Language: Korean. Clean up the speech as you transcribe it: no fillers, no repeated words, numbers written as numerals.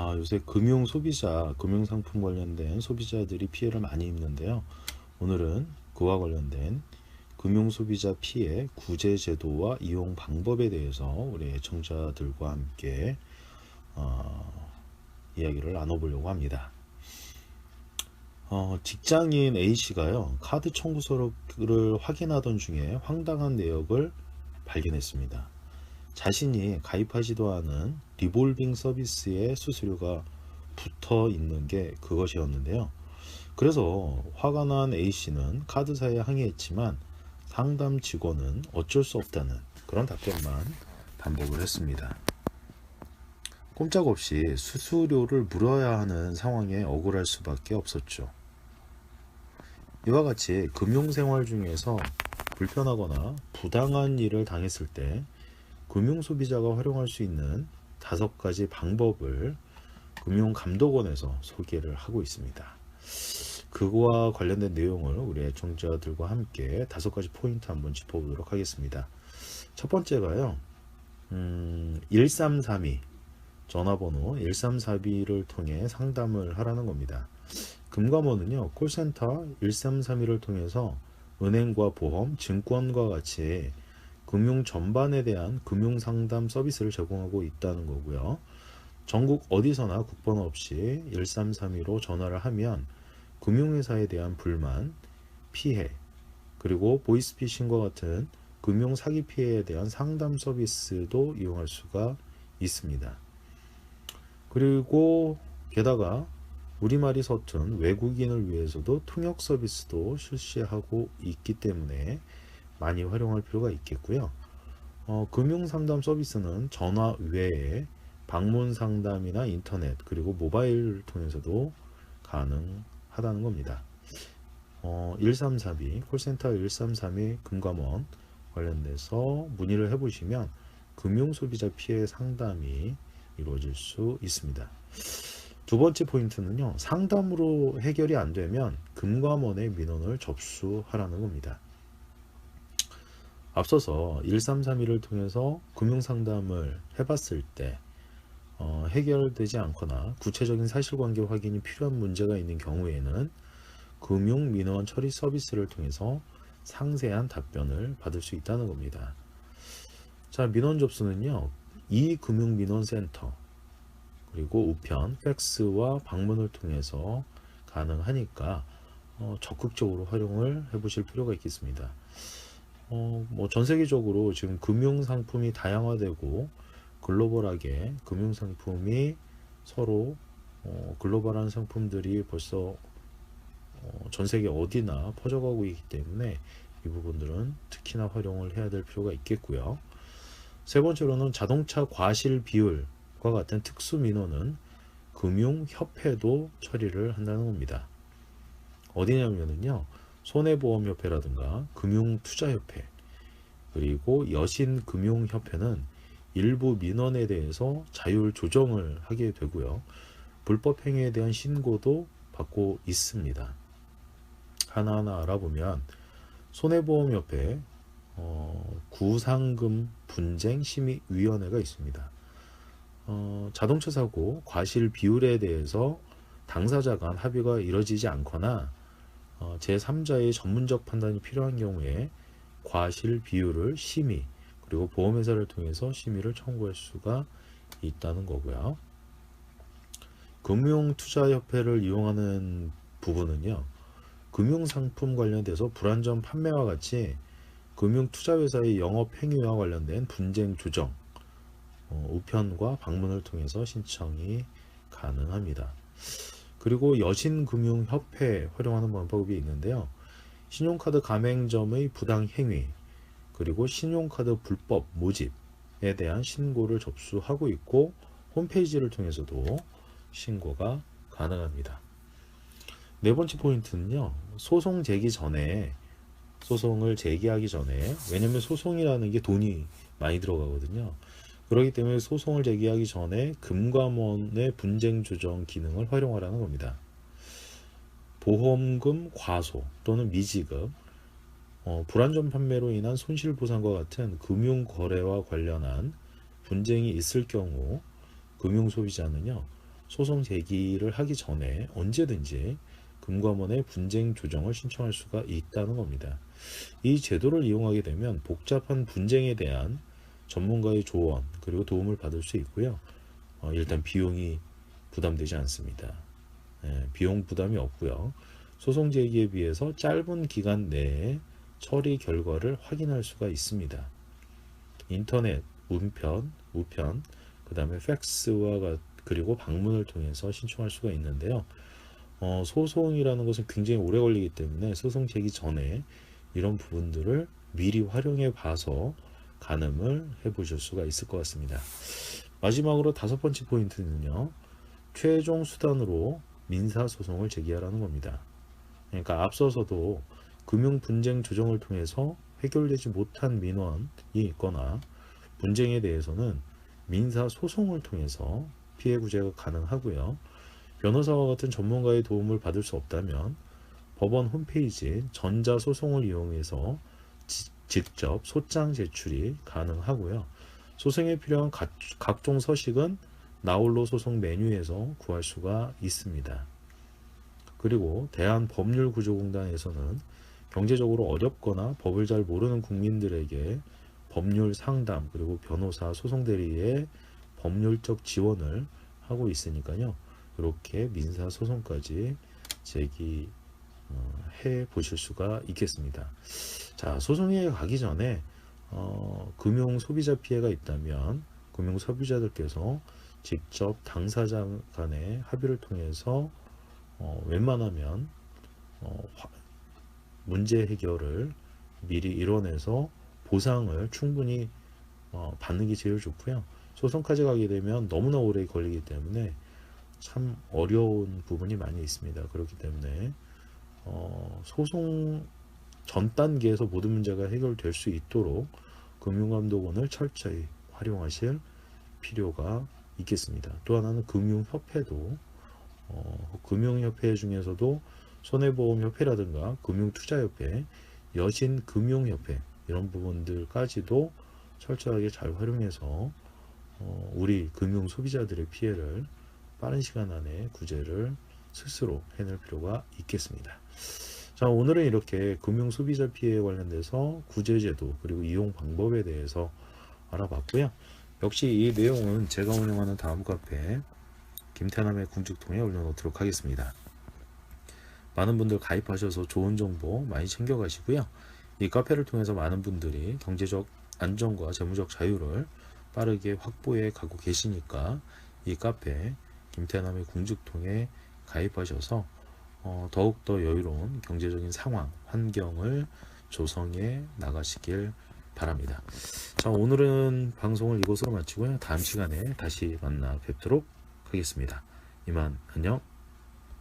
요새 금융 소비자, 금융상품 관련된 소비자들이 피해를 많이 입는데요. 오늘은 그와 관련된 금융 소비자 피해 구제 제도와 이용 방법에 대해서 우리 애청자들과 함께 이야기를 나눠보려고 합니다. 직장인 A씨가요, 카드 청구서를 확인하던 중에 황당한 내역을 발견했습니다. 자신이 가입하지도 않은 리볼빙 서비스에 수수료가 붙어 있는 게 그것이었는데요. 그래서 화가 난 A씨는 카드사에 항의했지만 상담 직원은 어쩔 수 없다는 그런 답변만 반복을 했습니다. 꼼짝없이 수수료를 물어야 하는 상황에 억울할 수밖에 없었죠. 이와 같이 금융생활 중에서 불편하거나 부당한 일을 당했을 때 금융소비자가 활용할 수 있는 5가지 방법을 금융감독원에서 소개를 하고 있습니다. 그거와 관련된 내용을 우리 애청자들과 함께 5가지 포인트 한번 짚어보도록 하겠습니다. 첫 번째가요, 1332 전화번호 1332를 통해 상담을 하라는 겁니다. 금감원은요, 콜센터 1332를 통해서 은행과 보험, 증권과 같이 금융 전반에 대한 금융상담 서비스를 제공하고 있다는 거고요. 전국 어디서나 국번 없이 1332로 전화를 하면 금융회사에 대한 불만, 피해, 그리고 보이스피싱과 같은 금융 사기 피해에 대한 상담 서비스도 이용할 수가 있습니다. 그리고 게다가 우리말이 서툰 외국인을 위해서도 통역 서비스도 실시하고 있기 때문에 많이 활용할 필요가 있겠고요. 금융상담 서비스는 전화 외에 방문 상담이나 인터넷 그리고 모바일을 통해서도 가능하다는 겁니다. 1332 콜센터 1332 금감원 관련돼서 문의를 해보시면 금융소비자 피해 상담이 이루어질 수 있습니다. 두 번째 포인트는요, 상담으로 해결이 안 되면 금감원의 민원을 접수하라는 겁니다. 앞서서 1332를 통해서 금융상담을 해봤을 때 해결되지 않거나 구체적인 사실관계 확인이 필요한 문제가 있는 경우에는 금융민원 처리 서비스를 통해서 상세한 답변을 받을 수 있다는 겁니다. 자, 민원 접수는요, 이금융민원센터 그리고 우편, 팩스와 방문을 통해서 가능하니까 적극적으로 활용을 해보실 필요가 있겠습니다. 전 세계적으로 지금 금융 상품이 다양화되고 글로벌하게 금융 상품이 서로 글로벌한 상품들이 벌써 전 세계 어디나 퍼져가고 있기 때문에 이 부분들은 특히나 활용을 해야 될 필요가 있겠고요. 세 번째로는 자동차 과실 비율과 같은 특수 민원은 금융협회도 처리를 한다는 겁니다. 어디냐면요, 손해보험협회라든가 금융투자협회 그리고 여신금융협회는 일부 민원에 대해서 자율 조정을 하게 되고요. 불법 행위에 대한 신고도 받고 있습니다. 하나하나 알아보면 손해보험협회 구상금 분쟁 심의위원회가 있습니다. 자동차 사고 과실 비율에 대해서 당사자 간 합의가 이뤄지지 않거나 제3자의 전문적 판단이 필요한 경우에 과실 비율을 심의 그리고 보험회사를 통해서 심의를 청구할 수가 있다는 거고요. 금융투자협회를 이용하는 부분은요, 금융상품 관련돼서 불안전 판매와 같이 금융투자회사의 영업행위와 관련된 분쟁 조정, 우편과 방문을 통해서 신청이 가능합니다. 그리고 여신금융협회 활용하는 방법이 있는데요. 신용카드 가맹점의 부당행위 그리고 신용카드 불법 모집에 대한 신고를 접수하고 있고 홈페이지를 통해서도 신고가 가능합니다. 네 번째 포인트는요, 소송을 제기하기 전에, 왜냐면 소송이라는 게 돈이 많이 들어가거든요. 그렇기 때문에 소송을 제기하기 전에 금감원의 분쟁 조정 기능을 활용하라는 겁니다. 보험금 과소 또는 미지급, 불안전 판매로 인한 손실보상과 같은 금융거래와 관련한 분쟁이 있을 경우 금융소비자는요, 소송 제기를 하기 전에 언제든지 금감원에 분쟁 조정을 신청할 수가 있다는 겁니다. 이 제도를 이용하게 되면 복잡한 분쟁에 대한 전문가의 조언 그리고 도움을 받을 수 있고요. 일단 비용이 부담되지 않습니다. 비용 부담이 없고요. 소송 제기에 비해서 짧은 기간 내에 처리 결과를 확인할 수가 있습니다. 인터넷, 문편, 우편, 그 다음에 팩스와 그리고 방문을 통해서 신청할 수가 있는데요. 소송이라는 것은 굉장히 오래 걸리기 때문에 소송 제기 전에 이런 부분들을 미리 활용해 봐서 가늠을 해 보실 수가 있을 것 같습니다. 마지막으로 5번째 포인트는요. 최종 수단으로 민사소송을 제기하라는 겁니다. 그러니까 앞서서도 금융분쟁 조정을 통해서 해결되지 못한 민원이 있거나 분쟁에 대해서는 민사소송을 통해서 피해 구제가 가능하고요. 변호사와 같은 전문가의 도움을 받을 수 없다면 법원 홈페이지 전자소송을 이용해서 직접 소장 제출이 가능하고요. 소송에 필요한 각종 서식은 나홀로 소송 메뉴에서 구할 수가 있습니다. 그리고 대한법률구조공단에서는 경제적으로 어렵거나 법을 잘 모르는 국민들에게 법률 상담 그리고 변호사 소송 대리의 법률적 지원을 하고 있으니까요. 이렇게 민사소송까지 제기해 보실 수가 있겠습니다. 자, 소송에 가기 전에 금융 소비자 피해가 있다면 금융 소비자들께서 직접 당사자 간의 합의를 통해서 웬만하면 문제 해결을 미리 이뤄내서 보상을 충분히 받는 게 제일 좋고요. 소송까지 가게 되면 너무나 오래 걸리기 때문에 참 어려운 부분이 많이 있습니다. 그렇기 때문에 소송 전 단계에서 모든 문제가 해결될 수 있도록 금융감독원을 철저히 활용하실 필요가 있겠습니다. 또 하나는 금융협회도 금융협회 중에서도 손해보험협회라든가 금융투자협회, 여신금융협회 이런 부분들까지도 철저하게 잘 활용해서 우리 금융 소비자들의 피해를 빠른 시간 안에 구제를 스스로 해낼 필요가 있겠습니다. 자, 오늘은 이렇게 금융 소비자 피해에 관련돼서 구제제도 그리고 이용 방법에 대해서 알아봤고요. 역시 이 내용은 제가 운영하는 다음 카페 김태남의 궁직통에 올려놓도록 하겠습니다. 많은 분들 가입하셔서 좋은 정보 많이 챙겨가시고요. 이 카페를 통해서 많은 분들이 경제적 안정과 재무적 자유를 빠르게 확보해 가고 계시니까 이 카페 김태남의 궁직통에 가입하셔서 더욱더 여유로운 경제적인 상황, 환경을 조성해 나가시길 바랍니다. 자, 오늘은 방송을 이곳으로 마치고요. 다음 시간에 다시 만나 뵙도록 하겠습니다. 이만 안녕.